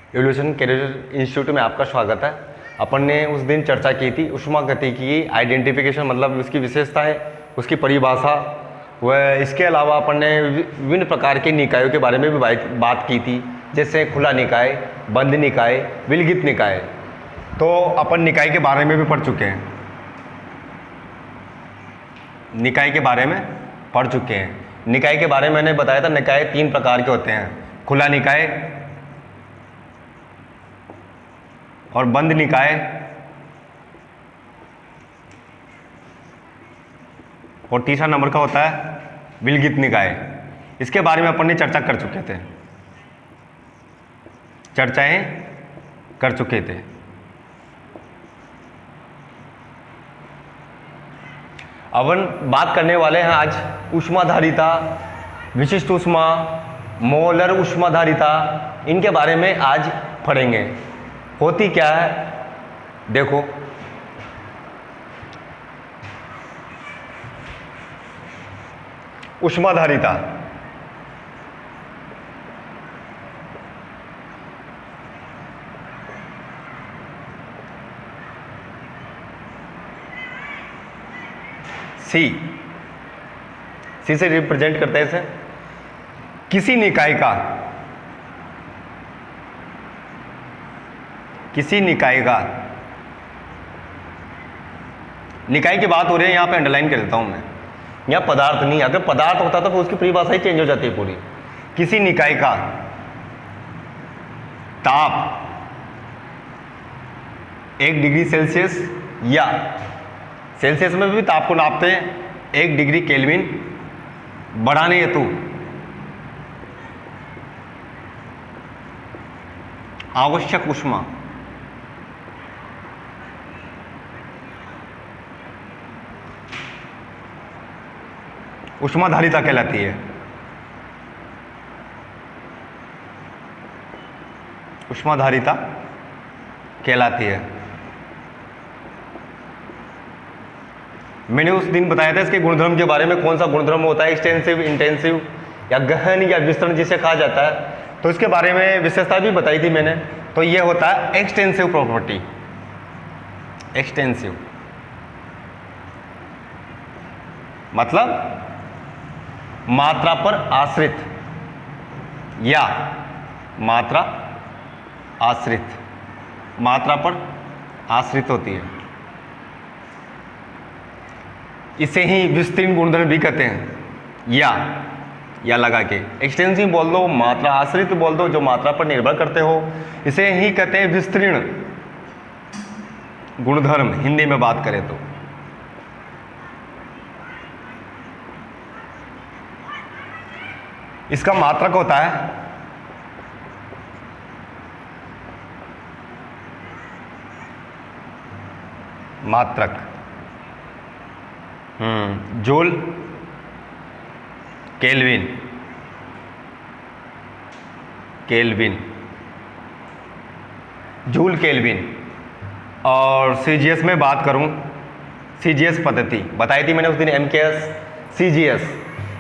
Evolution career institute में आपका स्वागत है। अपन ने उस दिन चर्चा की थी ऊष्मागतिकी की आइडेंटिफिकेशन, मतलब उसकी विशेषताएं, उसकी परिभाषा। वह इसके अलावा अपन ने विभिन्न प्रकार के निकायों के बारे में भी बात की थी, जैसे खुला निकाय, बंद निकाय, विलगित निकाय। तो अपन निकाय के बारे में भी पढ़ चुके हैं, निकाय के बारे में पढ़ चुके हैं। निकाय के बारे में मैंने बताया था, निकाय 3 प्रकार के होते हैं, खुला निकाय और बंद निकाय और तीसरा नंबर का होता है विलगित निकाय। इसके बारे में अपन ने चर्चा कर चुके थे, चर्चाएं कर चुके थे। अपन बात करने वाले हैं आज ऊष्माधारिता, विशिष्ट ऊष्मा, मोलर ऊष्माधारिता, इनके बारे में आज पढ़ेंगे। होती क्या है देखो, ऊष्माधारिता सी से रिप्रेजेंट करते हैं इसे। किसी निकाय का निकाय की बात हो रही है, यहां पे अंडरलाइन कर देता हूं मैं, यहां पदार्थ नहीं। अगर पदार्थ होता तो फिर उसकी परिभाषा ही चेंज हो जाती है पूरी। किसी निकाय का ताप 1 डिग्री सेल्सियस, या सेल्सियस में भी ताप को नापते हैं, 1 डिग्री केल्विन बढ़ाने हेतु आवश्यक ऊष्मा ऊष्माधारिता कहलाती है। ऊष्माधारिता कहलाती है। मैंने उस दिन बताया था इसके गुणधर्म के बारे में, कौन सा गुणधर्म होता है, एक्सटेंसिव, इंटेंसिव या गहन या विस्तृण जिसे कहा जाता है। तो इसके बारे में विशेषता भी बताई थी मैंने। तो यह होता है एक्सटेंसिव प्रॉपर्टी। एक्सटेंसिव मतलब मात्रा पर आश्रित, या मात्रा पर आश्रित होती है। इसे ही विस्तृण गुणधर्म भी कहते हैं, या लगा के। एक्सटेंसिव बोल दो, मात्रा आश्रित बोल दो, जो मात्रा पर निर्भर करते हो, इसे ही कहते हैं विस्तृण गुणधर्म, हिंदी में बात करें तो। इसका मात्रक होता है मात्रक जूल केल्विन, जूल केल्विन। और सीजीएस में बात करूं, सीजीएस पद्धति बताई थी मैंने उस दिन, एमकेएस,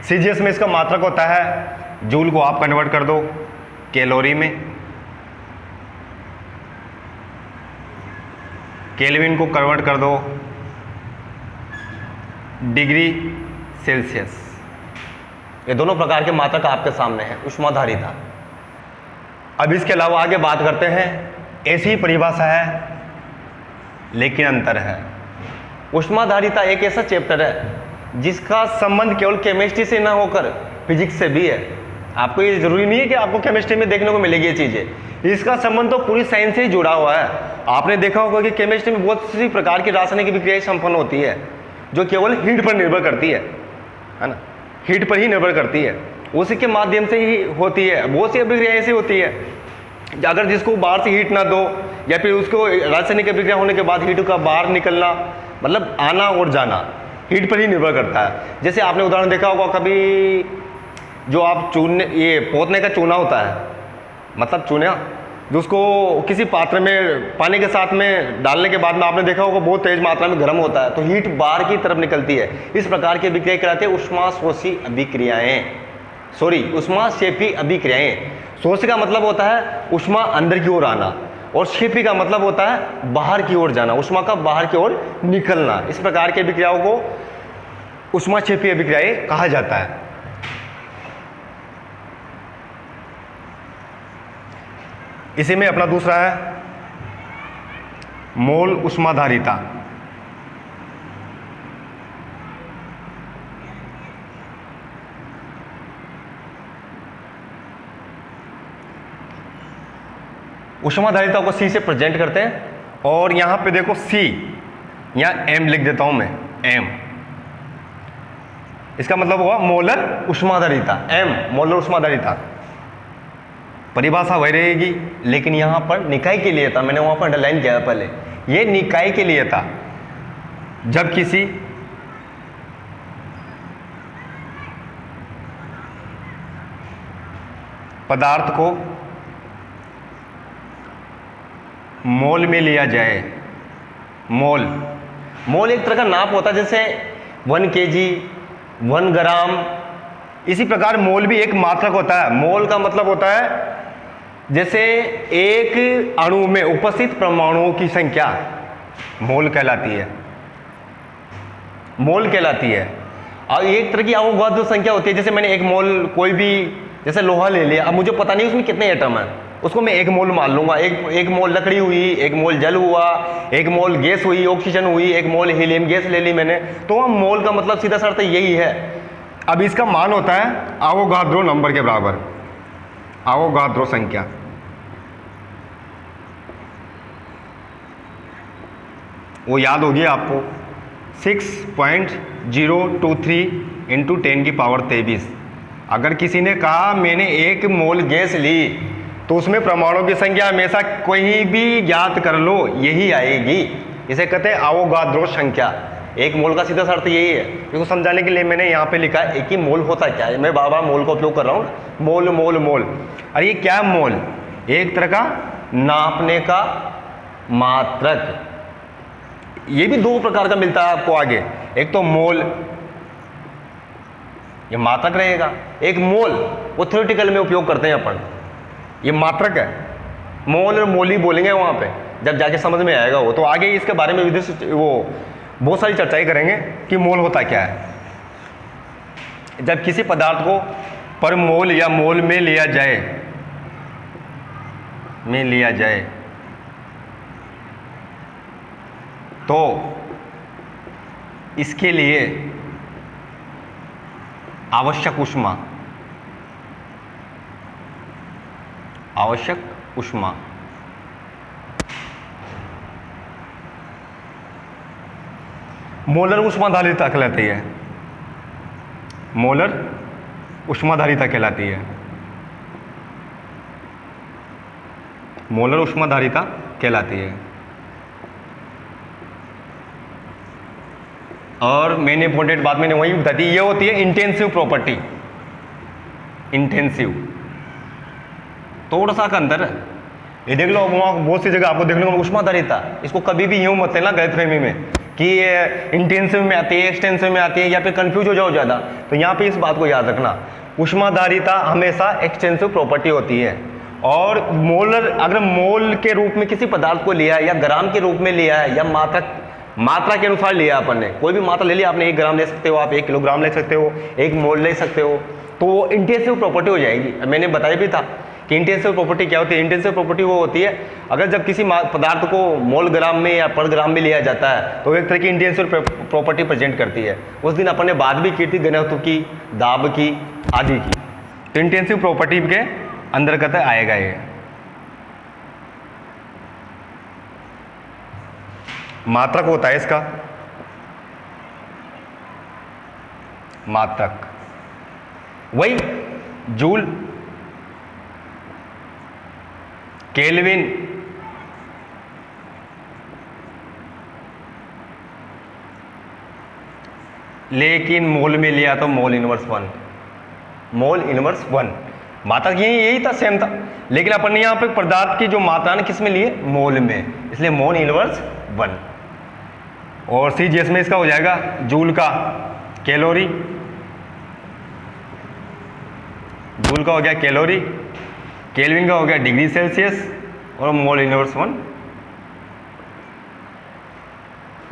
सीजीएस में इसका मात्रक होता है, जूल को आप कन्वर्ट कर दो कैलोरी में, केल्विन को कन्वर्ट कर दो डिग्री सेल्सियस। ये दोनों प्रकार के मात्रक आपके सामने हैं, ऊष्माधारिता। अब इसके अलावा आगे बात करते हैं, ऐसी ही परिभाषा है लेकिन अंतर है। ऊष्माधारिता एक ऐसा चैप्टर है जिसका संबंध केवल केमिस्ट्री से ना होकर फिजिक्स से भी है। आपको ये जरूरी नहीं है कि आपको केमिस्ट्री में देखने को मिलेगी ये चीजें, इसका संबंध तो पूरी साइंस से ही जुड़ा हुआ है। आपने देखा होगा कि केमिस्ट्री में बहुत सी प्रकार की रासायनिक विक्रियाएं संपन्न होती है जो केवल हीट पर निर्भर करती है ना, हीट पर ही निर्भर करती है, उसी के माध्यम से ही होती है। बहुत सी अभिक्रिया ऐसी होती है, अगर जिसको बाहर से हीट ना दो, या फिर उसको रासायनिक अभिक्रिया होने के बाद हीट का बाहर निकलना, मतलब आना और जाना हीट पर ही निर्भर करता है। जैसे आपने उदाहरण देखा होगा कभी, जो आप चूने, ये पोतने का चूना होता है, मतलब चूना जो उसको किसी पात्र में पानी के साथ में डालने के बाद में आपने देखा होगा बहुत तेज मात्रा में गर्म होता है, तो हीट बाहर की तरफ निकलती है। इस प्रकार की अभिक्रिया कहलाते हैं ऊष्माशोषी अभिक्रियाएं, ऊष्माक्षेपी अभिक्रियाएं। शोषी का मतलब होता है ऊष्मा अंदर की ओर आना, और क्षेपी का मतलब होता है बाहर की ओर जाना, ऊष्मा का बाहर की ओर निकलना। इस प्रकार के अभिक्रियाओं को ऊष्मा क्षेपी अभिक्रियाएं कहा जाता है। इसी में अपना दूसरा है मोल ऊष्माधारिता। ऊष्माधारिता को सी से प्रेजेंट करते हैं, और यहां पे देखो सी, यहां एम लिख देता हूं मैं, एम, इसका मतलब हुआ मोलर ऊष्माधारिता। एम मोलर ऊष्माधारिता, परिभाषा वही रहेगी, लेकिन यहां पर निकाय के लिए था, मैंने वहां पर अंडरलाइन किया पहले, ये निकाय के लिए था। जब किसी पदार्थ को मोल में लिया जाए, मोल, मोल एक तरह का नाप होता है, जैसे 1 kg, 1 ग्राम, इसी प्रकार मोल भी एक मात्रक होता है। मोल का मतलब होता है जैसे एक अणु में उपस्थित परमाणुओं की संख्या मोल कहलाती है, मोल कहलाती है। और एक तरह की अवोगाद्रो संख्या होती है, जैसे मैंने एक मोल कोई भी, जैसे लोहा ले लिया, अब मुझे पता नहीं उसमें कितने एटम है, उसको मैं एक मोल मान लूंगा। एक मोल लकड़ी हुई, एक मोल जल हुआ, एक मोल गैस हुई, ऑक्सीजन हुई, एक मोल हीलियम गैस ले ली मैंने, तो वह मोल का मतलब सीधा सा अर्थ यही है। अब इसका मान होता है अवोगाद्रो नंबर के बराबर, अवोगाद्रो संख्या। वो याद होगी आपको, 6.023 इंटू 10 की पावर 23। अगर किसी ने कहा मैंने एक मोल गैस ली, तो उसमें परमाणुओं की संख्या हमेशा कहीं भी ज्ञात कर लो, यही आएगी। इसे कहते हैं अवोगाद्रो संख्या। एक मोल का सीधा अर्थ यही है। इसको समझाने के लिए मैंने यहाँ पे लिखा है कि मोल होता क्या है। मैं बार बार मोल का उपयोग कर रहा हूँ, मोल मोल मोल। अरे ये क्या है मोल? एक तरह का नापने का मात्रक। ये भी दो प्रकार का मिलता है आपको आगे। एक तो मोल, ये मात्रक रहेगा। एक मोल, वो थ्योरेटिकल में उपयोग करते हैं अपन, ये मात्रक है। मोल और मोली बोलेंगे वहां पे, जब जाके समझ में आएगा वो। तो आगे इसके बारे में विदेश वो बहुत सारी चर्चाएं करेंगे कि मोल होता क्या है। जब किसी पदार्थ को पर मोल या मोल में लिया जाए तो इसके लिए आवश्यक ऊष्मा मोलर ऊष्माधारिता कहलाती है। मोलर ऊष्माधारिता कहलाती है। मोलर ऊष्माधारिता कहलाती है। और मैंने इंपॉर्टेंट बात मैंने वही बता दी, ये होती है इंटेंसिव प्रॉपर्टी। इंटेंसिव थोड़ा सा का अंदर है। ये देख लो, वहाँ बहुत सी जगह आपको देखने को ऊष्माधारिता, इसको कभी भी यूं मत लेना गलतफहमी में कि ये इंटेंसिव में आती है, एक्सटेंसिव में आती है, या फिर कंफ्यूज हो जाओ ज़्यादा। तो यहाँ पे इस बात को याद रखना, ऊष्माधारिता हमेशा एक्सटेंसिव प्रॉपर्टी होती है। और मोलर, अगर मोल के रूप में किसी पदार्थ को लिया है, या ग्राम के रूप में लिया है, या मात्रा के अनुसार लिया आपने, कोई भी मात्रा ले लिया आपने, 1 ग्राम ले सकते हो आप, 1 किलोग्राम ले सकते हो, 1 मोल ले सकते हो, तो वो इंटेंसिव प्रॉपर्टी हो जाएगी। मैंने बताया भी था कि इंटेंसिव प्रॉपर्टी क्या होती है। इंटेंसिव प्रॉपर्टी वो होती है अगर जब किसी पदार्थ को मोल ग्राम में या पर ग्राम में लिया जाता है, तो एक तरह की इंटेंसिव प्रॉपर्टी प्रेजेंट करती है। उस दिन अपन ने बात भी की थी घनत्व की, दाब की, आदि की। तो इंटेंसिव प्रॉपर्टी के अंतर्गत आएगा ये। मात्रक होता है इसका, मात्रक वही जूल, केल्विन, लेकिन मोल में लिया तो मोल इनवर्स 1, मोल इनवर्स 1। मात्रक यही था, सेम था, लेकिन अपन ने यहां पे पदार्थ की जो मात्रा ने किस में लिए, मोल में, इसलिए मोल इनवर्स 1। और CGS में इसका हो जाएगा जूल का कैलोरी, जूल का हो गया कैलोरी। केल्विन का हो गया डिग्री सेल्सियस और मोल इनवर्स 1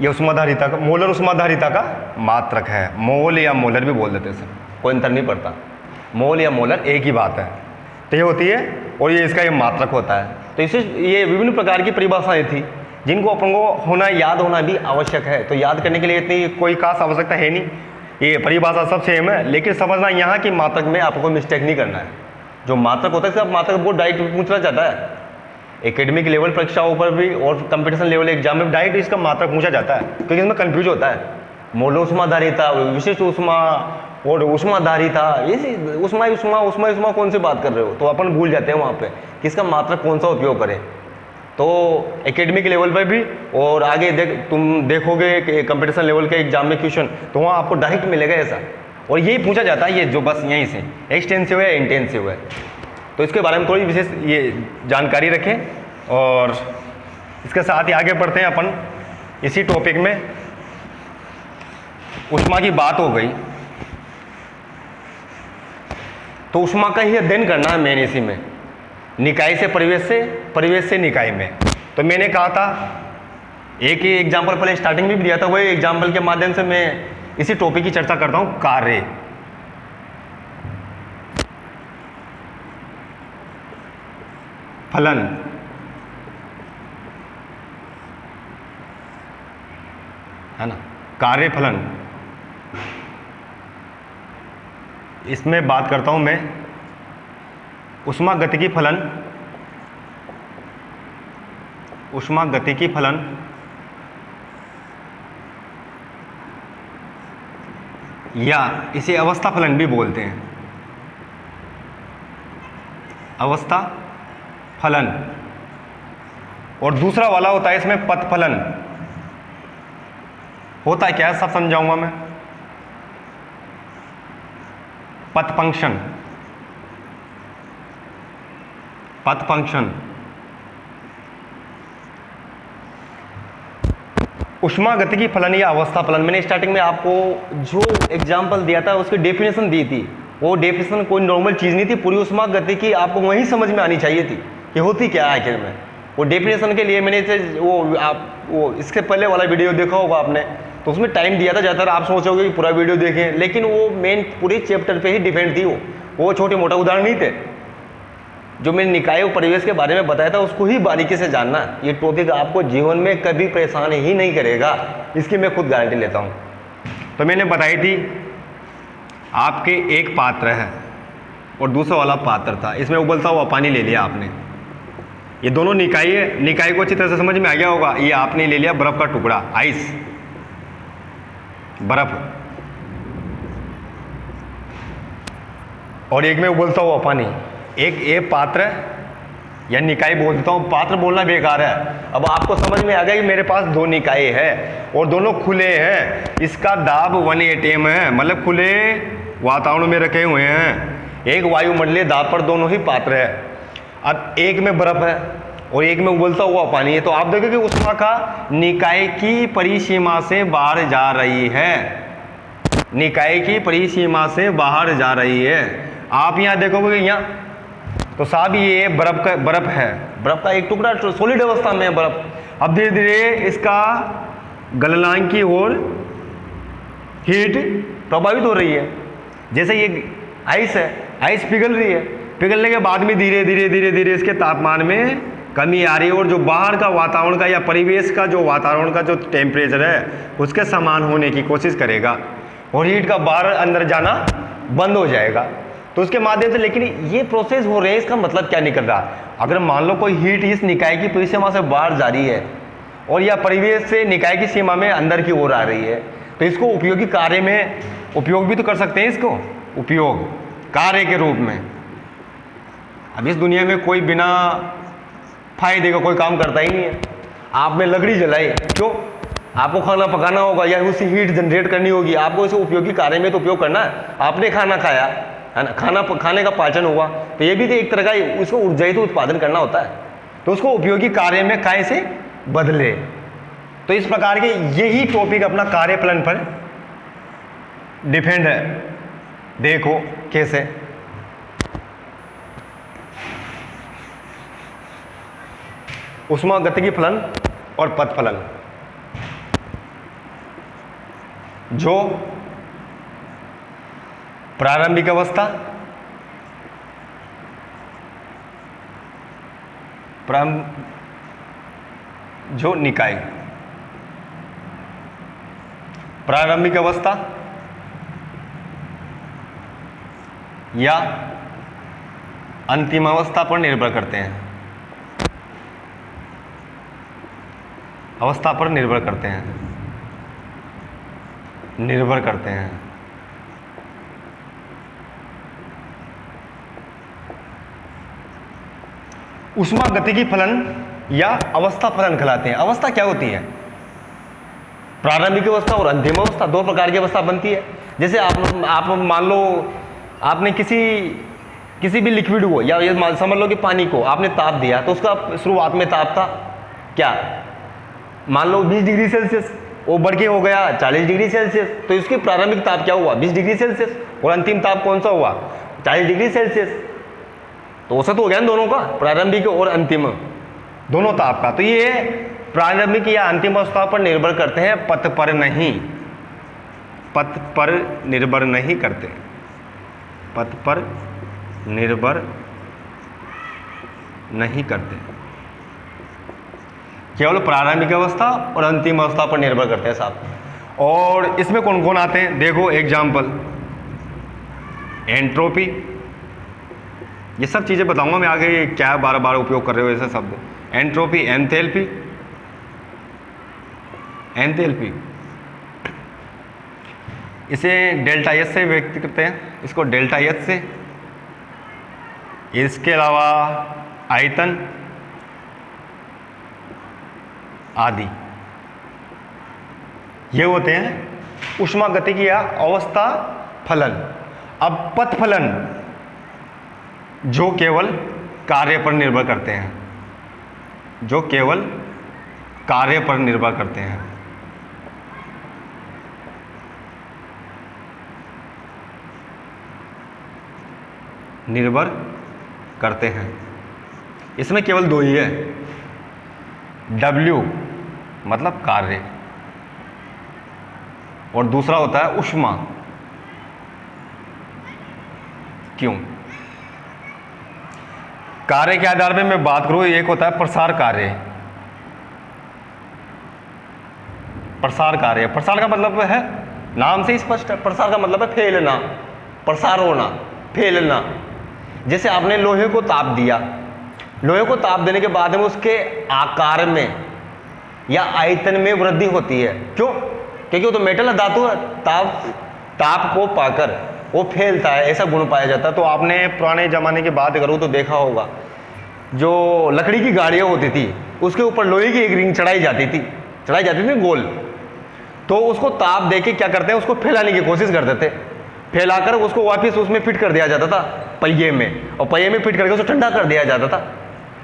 ये उष्माधारिता का, मोलर उष्माधारिता का मात्रक है। मोल या मोलर भी बोल देते हैं सर, कोई अंतर नहीं पड़ता, मोल या मोलर एक ही बात है। तो ये होती है और ये इसका ये मात्रक होता है। तो इसे ये विभिन्न प्रकार की परिभाषाएं थी जिनको अपन को होना, याद होना भी आवश्यक है। तो याद करने के लिए इतनी कोई खास आवश्यकता है नहीं, ये परिभाषा सब सेम है, लेकिन समझना यहाँ की मात्रक में आपको मिस्टेक नहीं करना है। जो मात्रक होता है सब मात्रक बहुत डायरेक्ट पूछना चाहता है, एकेडमिक लेवल परीक्षाओं पर भी और कंपटीशन लेवल एग्जाम में डायरेक्ट इसका मात्रक पूछा जाता है, क्योंकि इसमें कंफ्यूज होता है। मोल उष्माधारिता, विशिष्ट उष्मा और उष्माधारिता, ये उष्मा उष्मा उष्मा उष्मा कौन सी बात कर रहे हो, तो अपन भूल जाते हैं वहाँ पे कि इसका मात्रक कौन सा उपयोग करें। तो एकेडमिक लेवल पर भी और आगे तुम देखोगे कंपटीशन लेवल के एग्जाम में क्वेश्चन, तो वहाँ आपको डायरेक्ट मिलेगा ऐसा, और यही पूछा जाता है, ये जो बस यहीं से एक्सटेंसिव है इंटेंसिव है। तो इसके बारे में थोड़ी विशेष ये जानकारी रखें। और इसके साथ ही आगे बढ़ते हैं अपन इसी टॉपिक में। ऊष्मा की बात हो गई तो ऊष्मा का ही अध्ययन करना है मेन इसी में, निकाय से परिवेश से, परिवेश से निकाय में। तो मैंने कहा था एक ही एग्जाम्पल पहले स्टार्टिंग में भी दिया था, वही एग्जाम्पल के माध्यम से मैं इसी टॉपिक की चर्चा करता हूं, कार्य। फलन, है ना, कार्य फलन, इसमें बात करता हूं मैं ऊष्मागतिकी फलन, ऊष्मागतिकी फलन या इसे अवस्था फलन भी बोलते हैं, अवस्था फलन। और दूसरा वाला होता है इसमें पथ फलन। होता है क्या है सब समझाऊंगा मैं। पथ फंक्शन, पथ फंक्शन, ऊष्मागतिकी फलन या अवस्था फलन। मैंने स्टार्टिंग में आपको जो एग्जाम्पल दिया था उसकी डेफिनेशन दी थी, वो डेफिनेशन कोई नॉर्मल चीज़ नहीं थी, पूरी ऊष्मागतिकी आपको वहीं समझ में आनी चाहिए थी कि होती क्या है आखिर में। वो डेफिनेशन के लिए मैंने वो इसके पहले वाला वीडियो देखा होगा आपने, तो उसमें टाइम दिया था ज़्यादातर, आप सोचोगे कि पूरा वीडियो देखें, लेकिन वो मेन पूरे चैप्टर पे ही डिपेंड थी। वो छोटे मोटा उदाहरण नहीं थे। जो मैंने निकाय और परिवेश के बारे में बताया था उसको ही बारीकी से जानना। ये टॉपिक आपको जीवन में कभी परेशान ही नहीं करेगा, इसकी मैं खुद गारंटी लेता हूँ। तो मैंने बताई थी आपके एक पात्र है और दूसरा वाला पात्र था, इसमें उबलता हुआ पानी ले लिया आपने। ये दोनों निकाय है, निकाय को अच्छी तरह से समझ में आ गया होगा। ये आपने ले लिया बर्फ का टुकड़ा, आइस, बर्फ, और एक में उबलता हुआ पानी। एक पात्र या निकाय बोल देता हूँ, पात्र बोलना बेकार है। अब आपको समझ में आ गया कि मेरे पास दो निकाय है और दोनों खुले हैं। इसका दाब 1 atm है, मतलब खुले वातावरण में रखे हुए हैं। एक वायुमंडलीय दाब पर दोनों ही पात्र है। अब एक में बर्फ है और एक में उबलता हुआ पानी है, तो आप देखो कि ऊष्मा का निकाय की परिसीमा से बाहर जा रही है, निकाय की परिसीमा से बाहर जा रही है। आप यहाँ देखोगे कि यहाँ तो साहब ये बर्फ है, बर्फ का एक टुकड़ा सॉलिड अवस्था में है बर्फ। अब धीरे धीरे इसका गलनांक की ओर हीट प्रभावित हो रही है। जैसे ये आइस है, आइस पिघल रही है, पिघलने के बाद में धीरे धीरे धीरे धीरे इसके तापमान में कमी आ रही है और जो बाहर का वातावरण का या परिवेश का जो वातावरण का जो टेम्परेचर है उसके समान होने की कोशिश करेगा और हीट का बाहर अंदर जाना बंद हो जाएगा। तो उसके माध्यम से, लेकिन ये प्रोसेस हो रहे हैं, इसका मतलब क्या निकल रहा। अगर मान लो कोई हीट इस निकाय की परिसीमा से बाहर जा रही है और या परिवेश से निकाय की सीमा में अंदर की ओर आ रही है, तो इसको उपयोगी कार्य में उपयोग भी तो कर सकते हैं। इसको उपयोग कार्य के रूप में। अब इस दुनिया में कोई बिना फायदे का कोई काम करता ही नहीं है। आपने लकड़ी जलाई, क्यों? आपको खाना पकाना होगा या उसी हीट जनरेट करनी होगी, आपको इसे उपयोगी कार्य में तो उपयोग करना है। आपने खाना खाया है ना, खाने का पाचन हुआ, तो ये भी तो एक तरह का उसको ऊर्जा ही तो उत्पादन करना होता है, तो उसको उपयोगी कार्य में काय से बदले। तो इस प्रकार के यही टॉपिक अपना कार्यफलन पर डिपेंड है। देखो कैसे ऊष्मागतिकी फलन और पथ फलन। जो प्रारंभिक अवस्था, जो निकाय, प्रारंभिक अवस्था या अंतिम अवस्था पर निर्भर करते हैं, अवस्था पर निर्भर करते हैं, निर्भर करते हैं। ऊष्मागतिकी फलन या अवस्था फलन कहलाते हैं। अवस्था क्या होती है? प्रारंभिक अवस्था और अंतिम अवस्था, दो प्रकार की अवस्था बनती है। जैसे आप मान लो आपने किसी भी लिक्विड को या ये समझ लो कि पानी को आपने ताप दिया, तो उसका शुरुआत में ताप था क्या, मान लो 20 डिग्री सेल्सियस, वो बढ़ के हो गया 40 डिग्री सेल्सियस, तो इसकी प्रारंभिक ताप क्या हुआ 20 डिग्री सेल्सियस, और अंतिम ताप कौन सा हुआ 40 डिग्री सेल्सियस। तो औसत हो गया ना दोनों का, प्रारंभिक और अंतिम दोनों ताप का। तो ये प्रारंभिक या अंतिम अवस्था पर निर्भर करते हैं, पथ पर नहीं, पथ पर निर्भर नहीं करते, पथ पर निर्भर नहीं करते, केवल प्रारंभिक अवस्था और अंतिम अवस्था पर निर्भर करते हैं साहब। और इसमें कौन कौन आते हैं देखो, एग्जाम्पल एंट्रोपी, ये सब चीज़ें बताऊंगा मैं आगे, क्या बार बार उपयोग कर रहे हो ऐसे शब्द। एंट्रोपी, एंथैल्पी, एंथैल्पी इसे डेल्टा एच से व्यक्त करते हैं, इसको डेल्टा एच से। इसके अलावा आयतन आदि, ये होते हैं ऊष्मागतिकी या अवस्था फलन। अब पथ फलन जो केवल कार्य पर निर्भर करते हैं, जो केवल कार्य पर निर्भर करते हैं। निर्भर करते हैं, इसमें केवल दो ही है, W मतलब कार्य, और दूसरा होता है ऊष्मा। क्यों? कार्य के आधार पे मैं बात करूं, एक होता है प्रसार कार्य। प्रसार कार्य, प्रसार का मतलब है नाम से स्पष्ट है, प्रसार का मतलब है फैलना, प्रसार होना, फैलना। जैसे आपने लोहे को ताप दिया, लोहे को ताप देने के बाद में उसके आकार में या आयतन में वृद्धि होती है। क्यों? क्योंकि वो तो मेटल है, धातु है, ताप को पाकर वो फैलता है, ऐसा गुण पाया जाता है। तो आपने पुराने ज़माने की बात करूँ तो देखा होगा, जो लकड़ी की गाड़ियाँ होती थी उसके ऊपर लोहे की एक रिंग चढ़ाई जाती थी गोल। तो उसको ताप दे के क्या करते हैं, उसको फैलाने की कोशिश करते थे, फैलाकर उसको वापस उसमें फिट कर दिया जाता था पहिए में, और पहिए में फिट करके उसको ठंडा कर दिया जाता था।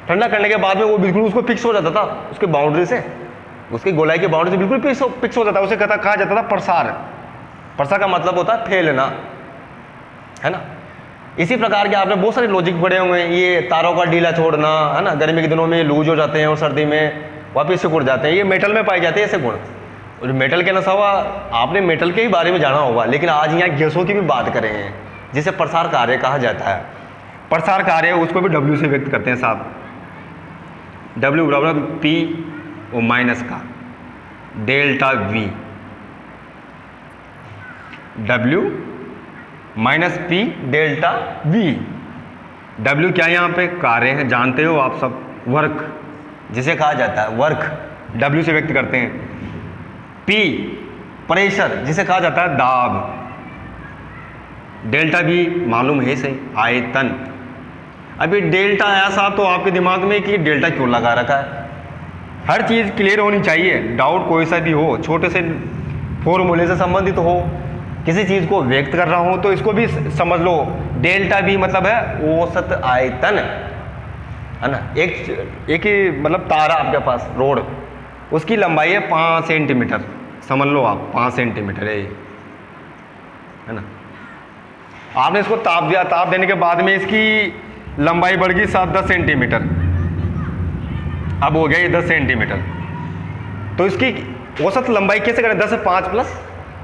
ठंडा करने के बाद में वो बिल्कुल उसको फिक्स हो जाता था, उसके बाउंड्री से, उसकी गोलाई की बाउंड्री से बिल्कुल फिक्स हो जाता है। उसे कहा जाता था प्रसार। प्रसार का मतलब होता है फैलना, है ना। इसी प्रकार के आपने बहुत सारे लॉजिक पढ़े होंगे, ये तारों का ढीला छोड़ना, है ना, गर्मी के दिनों में लूज हो जाते हैं और सर्दी में वापस सिकुड़ जाते हैं, ये मेटल में पाए जाते हैं ऐसे गुण। और मेटल के नशा हुआ, आपने मेटल के ही बारे में जाना होगा, लेकिन आज यहाँ गैसों की भी बात करेंगे जिसे प्रसार कार्य कहा जाता है। प्रसार कार्य उसको भी W से व्यक्त करते हैं साहब, W बराबर P और माइनस का delta V, W minus P delta V। W क्या है यहाँ पे, कार्य है, जानते हो आप सब, वर्क जिसे कहा जाता है, वर्क W से व्यक्त करते हैं। P प्रेशर जिसे कहा जाता है दाब, डेल्टा V मालूम है सही, आयतन। अभी डेल्टा आया साहब तो आपके दिमाग में कि डेल्टा क्यों लगा रखा है, हर चीज़ क्लियर होनी चाहिए, डाउट कोई सा भी हो, छोटे से फॉर्मूले से संबंधित हो, किसी चीज़ को व्यक्त कर रहा हूं तो इसको भी समझ लो। डेल्टा V मतलब है औसत आयतन, है ना। एक ही मतलब तारा आपके पास रोड, उसकी लंबाई है 5 सेंटीमीटर, समझ लो आप 5 सेंटीमीटर है ना। आपने इसको ताप दिया, ताप देने के बाद में इसकी लंबाई बढ़ गई 7-10 सेंटीमीटर, अब हो गया ये 10 सेंटीमीटर। तो इसकी औसत लंबाई कैसे करें, 10 से 5 प्लस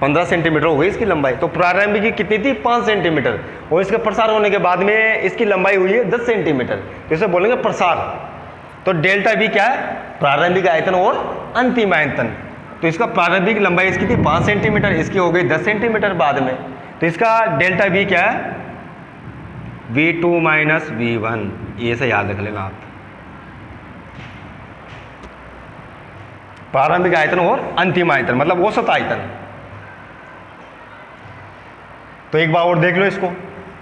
15 सेंटीमीटर हो गई इसकी लंबाई। तो प्रारंभिक की कितनी थी, 5 सेंटीमीटर, और इसके प्रसार होने के बाद में इसकी लंबाई हुई है 10 सेंटीमीटर, तो इसे बोलेंगे प्रसार। तो डेल्टा बी क्या है, प्रारंभिक आयतन और अंतिम आयतन। तो इसका प्रारंभिक लंबाई इसकी थी 5 सेंटीमीटर, इसकी हो गई 10 सेंटीमीटर बाद में। तो इसका डेल्टा बी क्या है, V2 माइनस V1, ये से याद रख लेना आप, प्रारंभिक आयतन और अंतिम आयतन मतलब औसत आयतन। तो एक बार और देख लो इसको,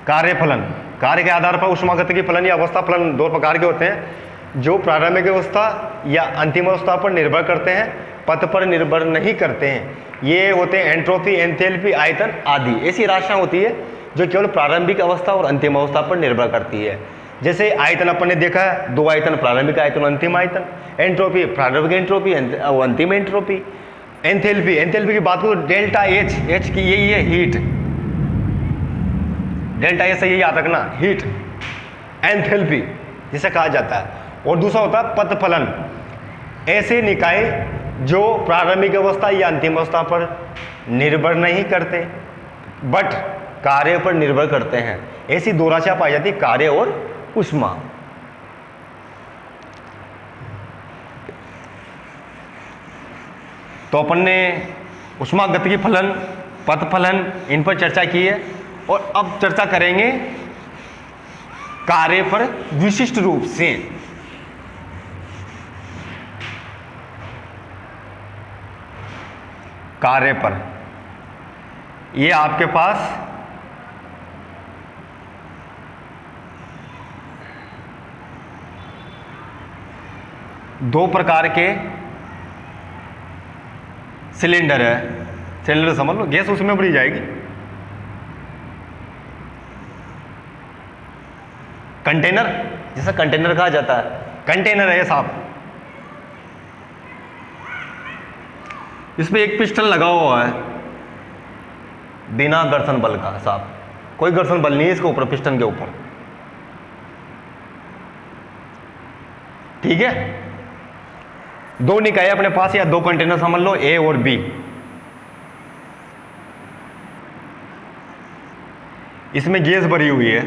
कार्य फलन, कार्य के आधार पर ऊष्मागतिकी फलन या अवस्था फलन दो प्रकार के होते हैं, जो प्रारंभिक अवस्था या अंतिम अवस्था पर निर्भर करते हैं, पथ पर निर्भर नहीं करते हैं। ये होते हैं एंट्रोपी, एंथैल्पी, आयतन आदि। ऐसी राशियां होती है जो केवल प्रारंभिक अवस्था और अंतिम अवस्था पर निर्भर करती है। जैसे आयतन अपन ने देखा है, 2 आयतन, प्रारंभिक आयतन, अंतिम आयतन। एंट्रोपी, प्रारंभिक एंट्रोपी और अंतिम एंट्रोपी। एंथैल्पी, एंथैल्पी की बात करो, डेल्टा एच, एच की यही है हीट, डेल्टा एच से यही याद रखना, हीट एंथैल्पी जिसे कहा जाता है। और दूसरा होता है पथ फलन, ऐसे निकाय जो प्रारंभिक अवस्था या अंतिम अवस्था पर निर्भर नहीं करते बट कार्य पर निर्भर करते हैं। ऐसी दो राशियां पाई जाती, कार्य और ऊष्मा। तो अपन ने ऊष्मागतिकी फलन, पथ फलन, इन पर चर्चा की है, और अब चर्चा करेंगे कार्य पर विशिष्ट रूप से। कार्य पर ये आपके पास दो प्रकार के सिलेंडर है, सिलेंडर समझ लो, गैस उसमें भरी जाएगी। कंटेनर, जिसे कंटेनर कहा जाता है, कंटेनर है साहब, इसमें एक पिस्टन लगा हुआ है बिना घर्षण बल का साहब, कोई घर्षण बल नहीं है इसके ऊपर, पिस्टन के ऊपर, ठीक है। दो निकाय अपने पास या दो कंटेनर समझ लो, ए और बी। इसमें गैस भरी हुई है,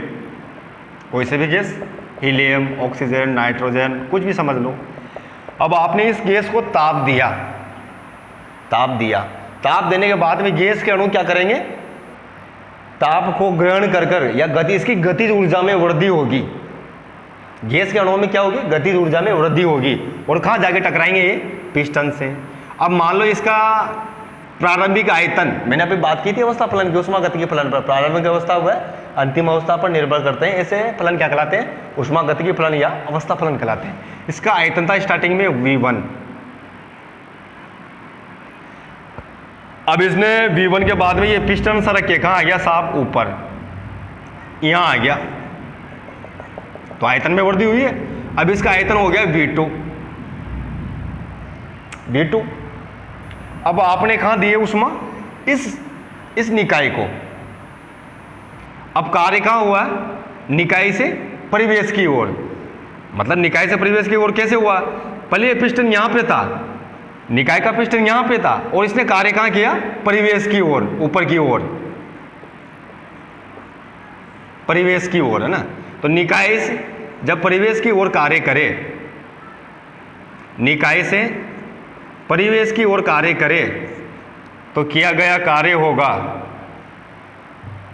कोई से भी गैस, हीलियम, ऑक्सीजन, नाइट्रोजन, कुछ भी समझ लो। अब आपने इस गैस को ताप दिया, ताप दिया, ताप देने के बाद में गैस के अणु क्या करेंगे, ताप को ग्रहण कर कर या गति, इसकी गतिज ऊर्जा में वृद्धि होगी। गैस के अणुओं में क्या होगी, गतिज ऊर्जा में वृद्धि होगी, और कहाँ जाके टकराएंगे, ये पिस्टन से। अब मान लो इसका प्रारंभिक आयतन, मैंने अभी बात की थी अवस्था फलन की, ऊष्मागतिकी फलन पर, प्रारंभिक अवस्था हुआ अंतिम अवस्था पर निर्भर करते हैं, ऐसे फलन क्या कहलाते हैं, ऊष्मागतिकी फलन या अवस्था फलन कहलाते हैं। इसका आयतन था स्टार्टिंग में V1। अब इसने V1 के बाद में ये पिस्टन सरक के कहाँ आ गया साहब, ऊपर, यहां आ गया, तो आयतन में वृद्धि हुई है। अब इसका आयतन हो गया V2, V2। अब आपने कहां दिए ऊष्मा, इस निकाय को। अब कार्य कहां हुआ, निकाय से परिवेश की ओर, मतलब निकाय से परिवेश की ओर कैसे हुआ, पहले ये पिस्टन यहां पे था, निकाय का पिस्टन यहां पे था, और इसने कार्य कहां किया, परिवेश की ओर, ऊपर की ओर, परिवेश की ओर, है ना। तो निकाय से जब परिवेश की ओर कार्य करे, निकाय से परिवेश की ओर कार्य करे, तो किया गया कार्य होगा,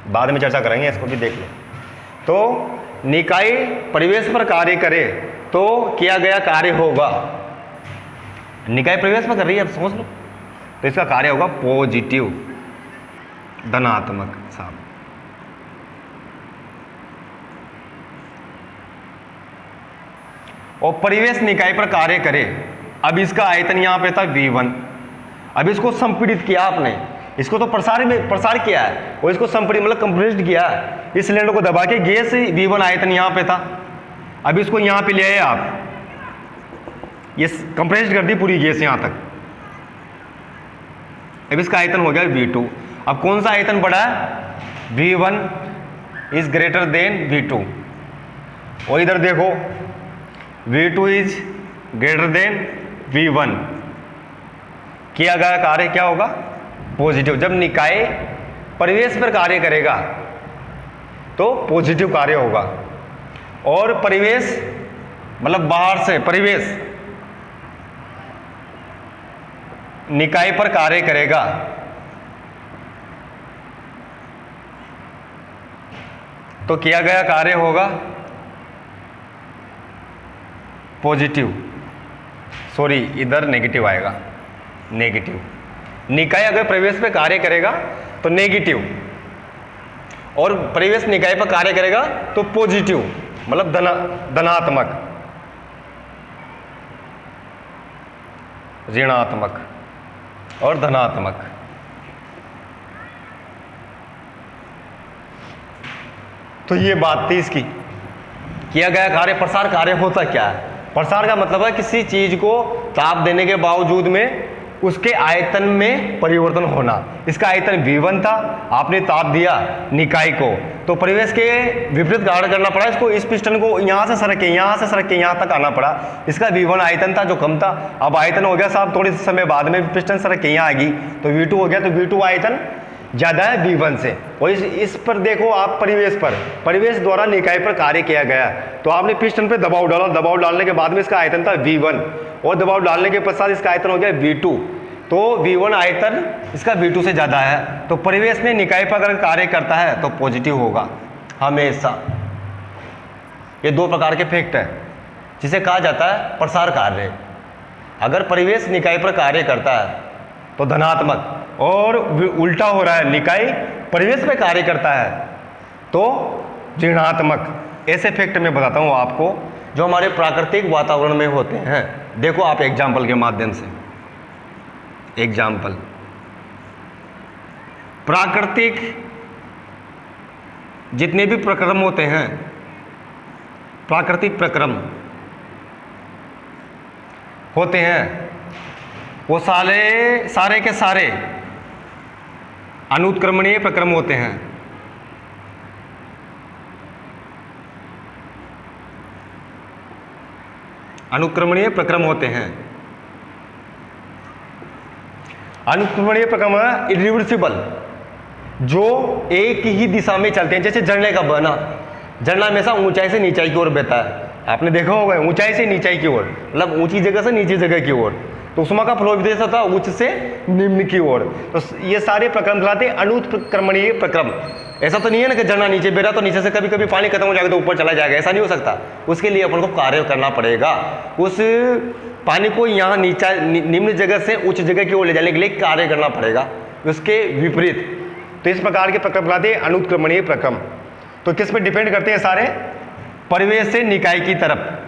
बाद में चर्चा करेंगे, इसको भी देख लो। तो निकाय परिवेश पर कार्य करे तो किया गया कार्य होगा, निकाय परिवेश पर कर रही है, अब समझ लो, तो इसका कार्य होगा पॉजिटिव, धनात्मक साहब। और परिवेश निकाय पर कार्य करे, अब इसका आयतन यहां पे था V1, अब इसको संपीड़ित किया आपने, इसको तो प्रसार किया है, और इसको संपीड़ित मतलब कंप्रेस्ड किया है, इस सिलेंडर को दबा के गैस V1 आयतन यहां पे था, अब इसको यहां पे ले आए आप, ये कंप्रेस्ड कर दी पूरी गैस यहां तक, अब इसका आयतन हो गया V2। अब कौन सा आयतन बढ़ा है, V1 is greater than V2, और इधर देखो V2 is greater than V1 किया गया कार्य क्या होगा? पॉजिटिव। जब निकाय परिवेश पर कार्य करेगा तो पॉजिटिव कार्य होगा, और परिवेश मतलब बाहर से परिवेश निकाय पर कार्य करेगा तो किया गया कार्य होगा पॉजिटिव। सॉरी, इधर नेगेटिव आएगा, नेगेटिव। निकाय अगर परिवेश पे कार्य करेगा तो नेगेटिव, और परिवेश निकाय पर कार्य करेगा तो पॉजिटिव, मतलब धनात्मक, ऋणात्मक और धनात्मक। तो ये बात थी इसकी। किया गया कार्य, प्रसार कार्य होता क्या है? प्रसार का मतलब है किसी चीज को ताप देने के बावजूद में उसके आयतन में परिवर्तन होना। इसका आयतन V1 था, आपने ताप दिया निकाय को, तो परिवेश के विपरीत कार्य करना पड़ा इसको। इस पिस्टन को यहाँ से सरक के यहाँ तक आना पड़ा। इसका V1 आयतन था जो कम था, अब आयतन हो गया साहब थोड़े समय बाद में पिस्टन सरक के यहाँ आएगी तो V2 हो गया, तो V2 आयतन ज्यादा है V1 से। और इस पर देखो आप, परिवेश द्वारा निकाय पर कार्य किया गया, तो आपने पिस्टन पे दबाव डाला, दबाव डालने के बाद में इसका आयतन था V1, और दबाव डालने के पश्चात इसका आयतन हो गया V2, तो V1 आयतन इसका V2 से ज्यादा है, तो परिवेश में निकाय पर अगर कार्य करता है तो पॉजिटिव होगा हमेशा। ये दो प्रकार के फैक्ट है जिसे कहा जाता है प्रसार कार्य। अगर परिवेश निकाय पर कार्य करता है तो धनात्मक, और उल्टा हो रहा है निकाय परिवेश पे कार्य करता है तो ऋणात्मक। ऐसे फैक्ट मैं बताता हूँ आपको जो हमारे प्राकृतिक वातावरण में होते हैं। देखो आप एग्जाम्पल के माध्यम से, एग्जाम्पल प्राकृतिक जितने भी प्रक्रम होते हैं, प्राकृतिक प्रक्रम होते हैं, वो सारे के सारे अनुत्क्रमणीय प्रक्रम होते हैं। अनुक्रमणीय प्रक्रम होते हैं। अनुक्रमणीय प्रक्रम है इरिवर्सिबल, जो एक ही दिशा में चलते हैं। जैसे झरने का बहना, झरना हमेशा ऊंचाई से नीचाई की ओर बहता है, आपने देखा होगा, ऊंचाई से नीचाई की ओर, मतलब ऊंची जगह से नीची जगह की ओर। तो उष्मा का फ्लो विदेश होता है उच्च से निम्न की ओर। तो ये सारे प्रक्रम कहलाते हैं अनुत्क्रमणीय प्रक्रम। ऐसा तो नहीं है ना कि झरना नीचे बह रहा तो नीचे से कभी कभी पानी खत्म हो जाएगा तो ऊपर चला जाएगा, ऐसा नहीं हो सकता। उसके लिए अपन को कार्य करना पड़ेगा, उस पानी को यहाँ नीचा निम्न जगह से उच्च जगह की ओर ले जाने के लिए कार्य करना पड़ेगा, उसके विपरीत। तो इस प्रकार के प्रक्रम कहलाते हैं अनुत्क्रमणीय प्रक्रम। तो किस पे डिपेंड करते हैं सारे? परिवेश से निकाय की तरफ।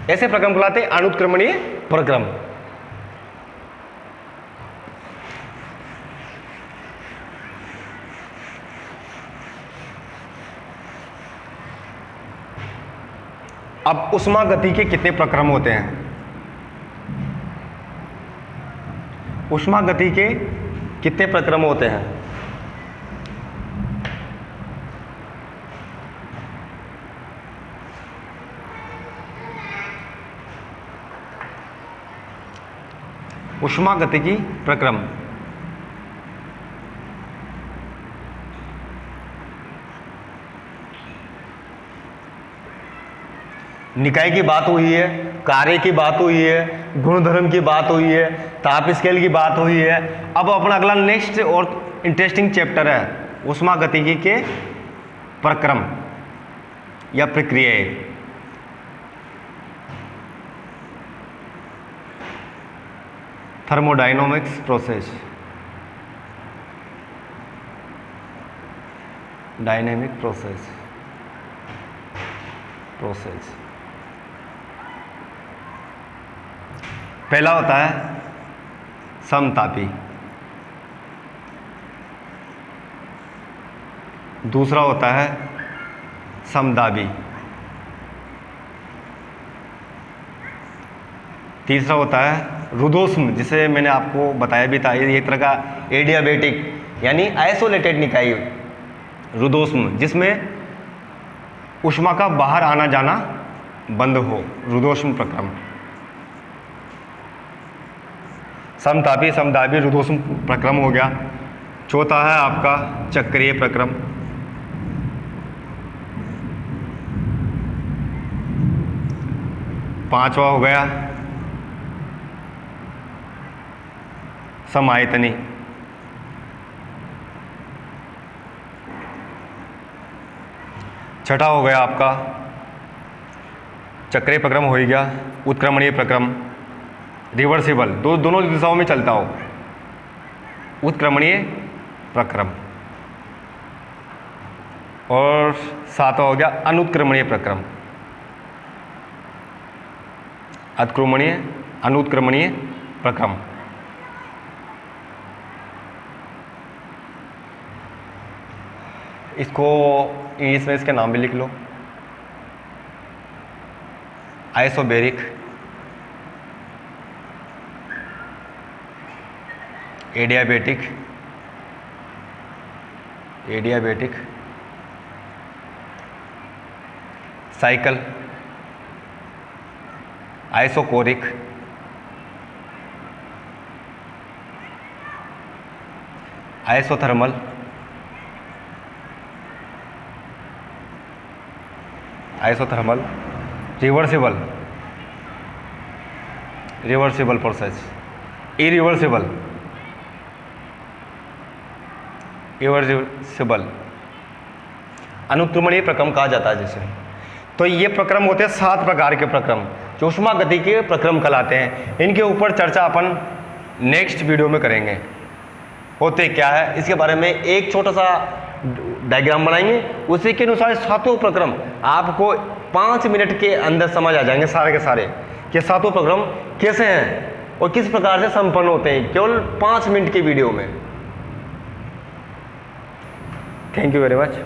ऐसे प्रक्रम कहलाते हैं अनुत्क्रमणीय प्रक्रम। अब उष्मा गति के कितने प्रक्रम होते हैं? उष्मा गति के कितने प्रक्रम होते हैं? उष्मा गति की प्रक्रम निकाय की बात हुई है, कार्य की बात हुई है, गुणधर्म की बात हुई है, ताप स्केल की बात हुई है। अब अपना अगला नेक्स्ट और इंटरेस्टिंग चैप्टर है उष्मा गतिकी के प्रक्रम या प्रक्रियाएं। Thermodynamics process, dynamic process. पहला होता है समतापी, दूसरा होता है समदाबी, तीसरा होता है रुद्धोष्म, जिसे मैंने आपको बताया भी था, ये एक तरह का एडियाबेटिक यानी आइसोलेटेड निकाय रुद्धोष्म, जिसमें ऊष्मा का बाहर आना जाना बंद हो, रुद्धोष्म प्रक्रम। समतापी समदाबी रुद्धोष्म प्रक्रम हो गया। चौथा है आपका चक्रीय प्रक्रम। पांचवा हो गया समायतनी। छठा हो गया आपका चक्रीय प्रक्रम हो ही गया। उत्क्रमणीय प्रक्रम, रिवर्सिबल, दोनों दिशाओं में चलता हो, उत्क्रमणीय प्रक्रम। और सातवां हो गया अनुत्क्रमणीय प्रक्रम, अत्क्रमणीय अनुत्क्रमणीय प्रक्रम। इसको इंग्लिश में इसके नाम भी लिख लो। Isobaric, adiabatic, adiabatic, cycle, isochoric, isothermal, isothermal, reversible, reversible process, irreversible, irreversible, अनुत्क्रमणीय प्रक्रम कहा जाता है जिसे। तो ये प्रक्रम होते हैं 7 प्रकार के प्रक्रम जो ऊष्मा गति के प्रक्रम कहलाते हैं। इनके ऊपर चर्चा अपन नेक्स्ट वीडियो में करेंगे। होते क्या है इसके बारे में एक छोटा सा डायग्राम बनाएंगे, उसी के अनुसार 7 प्रक्रम आपको 5 मिनट के अंदर समझ आ जाएंगे सारे के सारे कि 7 प्रक्रम कैसे हैं और किस प्रकार से संपन्न होते हैं, केवल 5 मिनट के वीडियो में। Thank you very much.